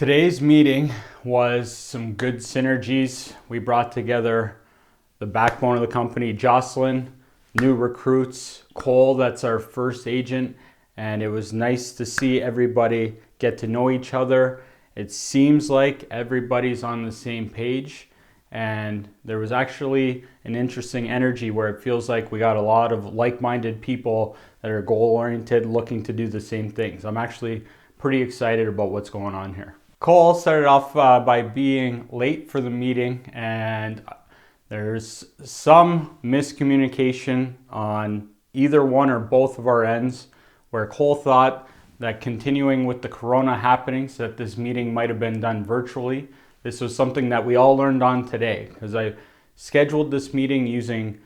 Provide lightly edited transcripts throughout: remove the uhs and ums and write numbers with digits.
Today's meeting was some good synergies. We brought together the backbone of the company, Jocelyn, new recruits, Cole, that's our first agent, and it was nice to see everybody get to know each other. It seems like everybody's on the same page, and there was actually an interesting energy where it feels like we got a lot of like-minded people that are goal-oriented, looking to do the same things. I'm actually pretty excited about what's going on here. Cole started off by being late for the meeting, and there's some miscommunication on either one or both of our ends, where Cole thought that continuing with the Corona happenings, that this meeting might have been done virtually. This was something that we all learned on today, because I scheduled this meeting using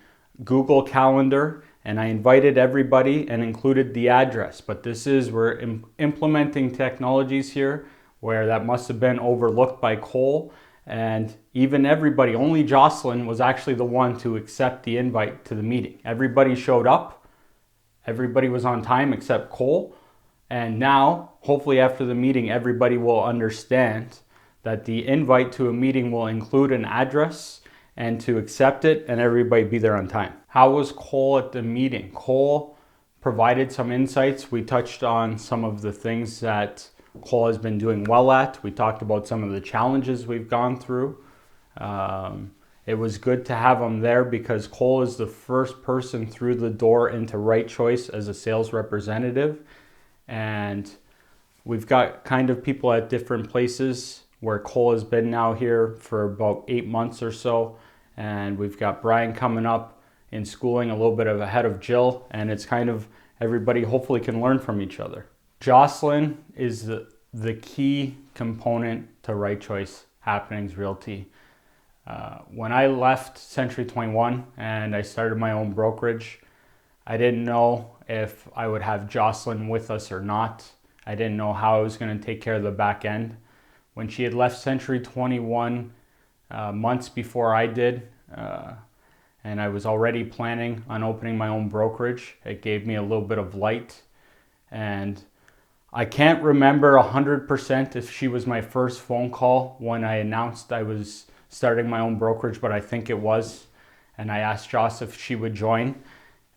Google Calendar, and I invited everybody and included the address. But we're implementing technologies here where that must have been overlooked by Cole, and even everybody, only Jocelyn was actually the one to accept the invite to the meeting. Everybody showed up, everybody was on time except Cole, and now, hopefully after the meeting, everybody will understand that the invite to a meeting will include an address, and to accept it and everybody be there on time. How was Cole at the meeting? Cole provided some insights. We touched on some of the things that Cole has been doing well at. We talked about some of the challenges we've gone through. It was good to have him there because Cole is the first person through the door into RightChoice as a sales representative. And we've got kind of people at different places where Cole has been now here for about 8 months or so. And we've got Brian coming up in schooling a little bit ahead of Jill. And it's kind of everybody hopefully can learn from each other. Jocelyn is the key component to RightChoice Happenings ReALty. When I left Century 21 and I started my own brokerage, I didn't know if I would have Jocelyn with us or not. I didn't know how I was going to take care of the back end. When she had left Century 21 months before I did, and I was already planning on opening my own brokerage, it gave me a little bit of light. And I can't remember 100% if she was my first phone call when I announced I was starting my own brokerage, but I think it was. And I asked Joss if she would join,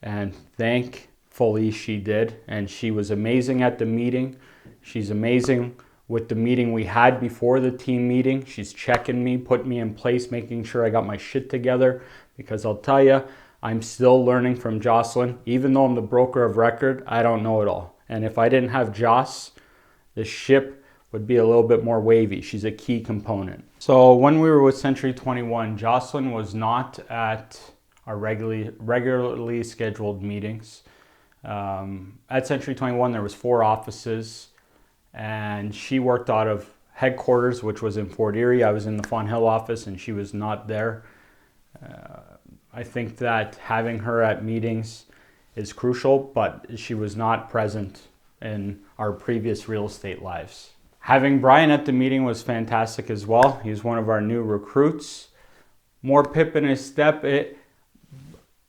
and thankfully she did. And she was amazing at the meeting. She's amazing with the meeting we had before the team meeting. She's checking me, putting me in place, making sure I got my shit together, because I'll tell you, I'm still learning from Jocelyn. Even though I'm the broker of record, I don't know it all. And if I didn't have Joss, the ship would be a little bit more wavy. She's a key component. So when we were with Century 21, Jocelyn was not at our regularly scheduled meetings. At Century 21, there was 4 offices, and she worked out of headquarters, which was in Fort Erie. I was in the Fawn Hill office, and she was not there. I think that having her at meetings is crucial, but she was not present in our previous real estate lives. Having Brian at the meeting was fantastic as well. He's one of our new recruits. More pip in his step.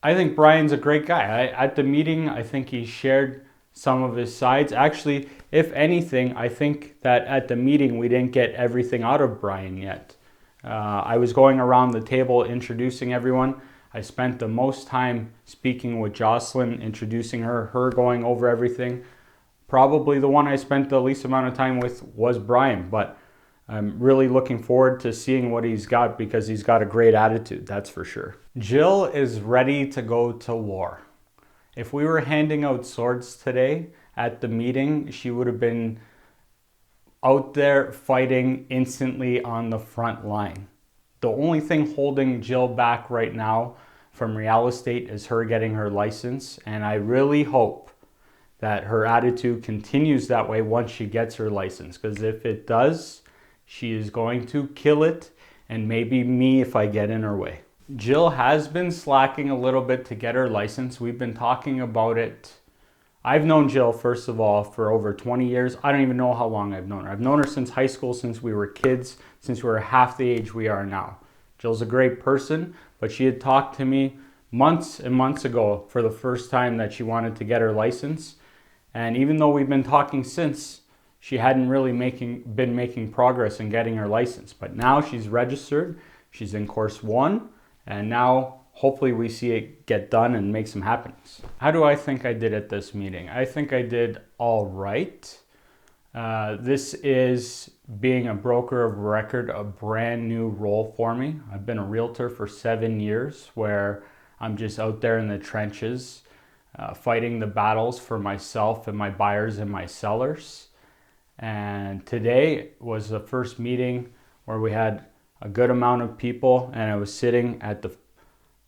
I think Brian's a great guy. At the meeting, I think he shared some of his sides. Actually, if anything, I think that at the meeting we didn't get everything out of Brian yet. I was going around the table introducing everyone. I spent the most time speaking with Jocelyn, introducing her going over everything. Probably the one I spent the least amount of time with was Brian, but I'm really looking forward to seeing what he's got, because he's got a great attitude, that's for sure. Jill is ready to go to war. If we were handing out swords today at the meeting, she would have been out there fighting instantly on the front line. The only thing holding Jill back right now from Real Estate is her getting her license, and I really hope that her attitude continues that way once she gets her license, because if it does, she is going to kill it, and maybe me if I get in her way. Jill has been slacking a little bit to get her license. We've been talking about it. I've known Jill, first of all, for over 20 years. I don't even know how long I've known her. I've known her since high school, since we were kids, since we were half the age we are now. Jill's a great person, but she had talked to me months and months ago for the first time that she wanted to get her license. And even though we've been talking since, she hadn't really been making progress in getting her license. But now she's registered, she's in course 1, and now hopefully we see it get done and make some happenings. How do I think I did at this meeting? I think I did all right. This is, being a broker of record, a brand new role for me. I've been a realtor for 7 years, where I'm just out there in the trenches, fighting the battles for myself and my buyers and my sellers. And today was the first meeting where we had a good amount of people, and I was sitting at the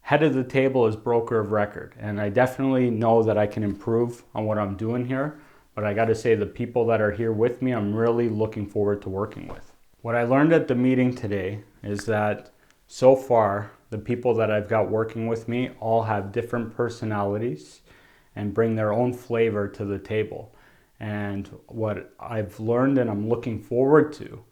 head of the table as broker of record. And I definitely know that I can improve on what I'm doing here, but I gotta say, the people that are here with me, I'm really looking forward to working with. What I learned at the meeting today is that so far, the people that I've got working with me all have different personalities and bring their own flavor to the table. And what I've learned and I'm looking forward to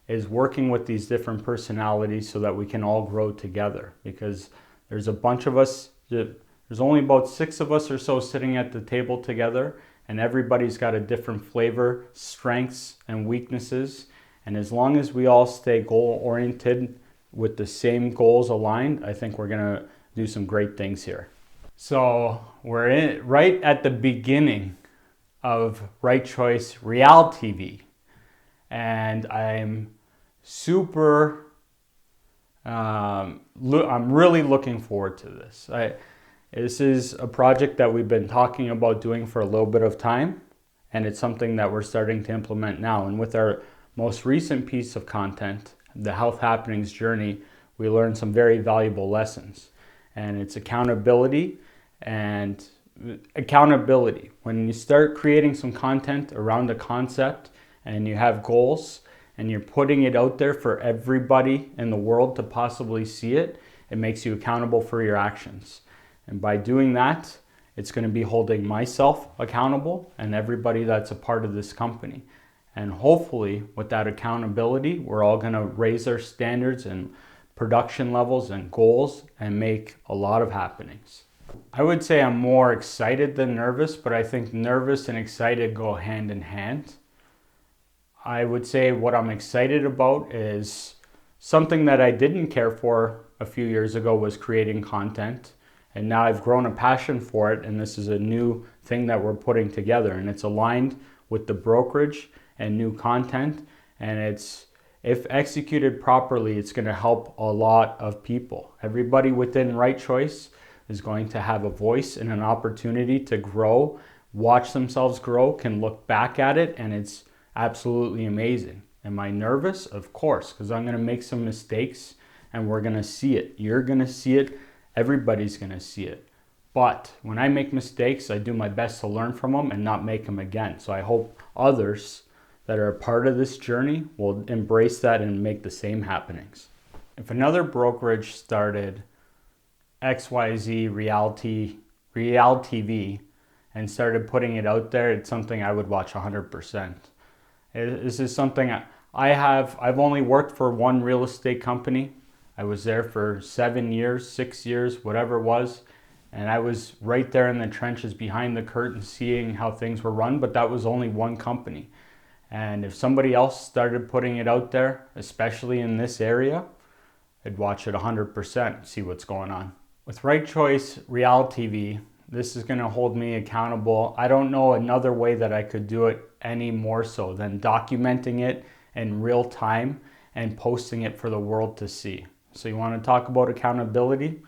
is working with these different personalities so that we can all grow together. Because there's a bunch of us, there's only about 6 of us or so sitting at the table together, and everybody's got a different flavor, strengths, and weaknesses. And as long as we all stay goal-oriented with the same goals aligned, I think we're gonna do some great things here. So we're right at the beginning of RightChoice ReALty, and I'm super, I'm really looking forward to this. This is a project that we've been talking about doing for a little bit of time, and it's something that we're starting to implement now. And with our most recent piece of content, the Health Happenings Journey, we learned some very valuable lessons. And it's accountability. And accountability, when you start creating some content around a concept and you have goals and you're putting it out there for everybody in the world to possibly see it, it makes you accountable for your actions. And by doing that, it's going to be holding myself accountable and everybody that's a part of this company. And hopefully with that accountability, we're all going to raise our standards and production levels and goals and make a lot of happenings. I would say I'm more excited than nervous, but I think nervous and excited go hand in hand. I would say what I'm excited about is something that I didn't care for a few years ago was creating content. And now I've grown a passion for it, and this is a new thing that we're putting together, and it's aligned with the brokerage and new content, and it's, if executed properly, it's going to help a lot of people. Everybody within RightChoice is going to have a voice and an opportunity to grow, watch themselves grow, can look back at it, and it's absolutely amazing. Am I nervous? Of course, because I'm going to make some mistakes and we're going to see it. You're going to see it. Everybody's going to see it. But when I make mistakes, I do my best to learn from them and not make them again. So I hope others that are a part of this journey will embrace that and make the same happenings. If another brokerage started XYZ ReALty and started putting it out there, it's something I would watch 100%. This is something I've only worked for one real estate company. I was there for 7 years, 6 years, whatever it was. And I was right there in the trenches behind the curtain seeing how things were run, but that was only one company. And if somebody else started putting it out there, especially in this area, I'd watch it 100%, see what's going on. With RightChoice ReALty, this is going to hold me accountable. I don't know another way that I could do it any more so than documenting it in real time and posting it for the world to see. So you want to talk about accountability?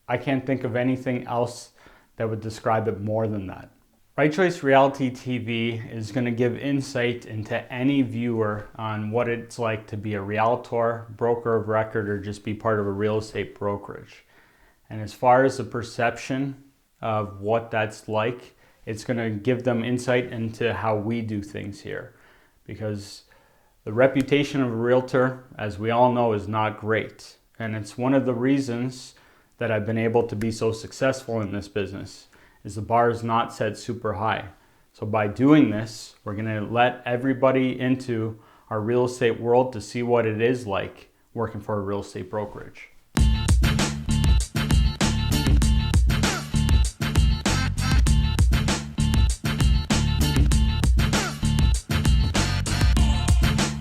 I can't think of anything else that would describe it more than that. RightChoice ReALty is going to give insight into any viewer on what it's like to be a realtor, broker of record, or just be part of a real estate brokerage. And as far as the perception of what that's like, it's going to give them insight into how we do things here. Because the reputation of a realtor, as we all know, is not great. And it's one of the reasons that I've been able to be so successful in this business, is the bar is not set super high. So by doing this, we're going to let everybody into our real estate world to see what it is like working for a real estate brokerage.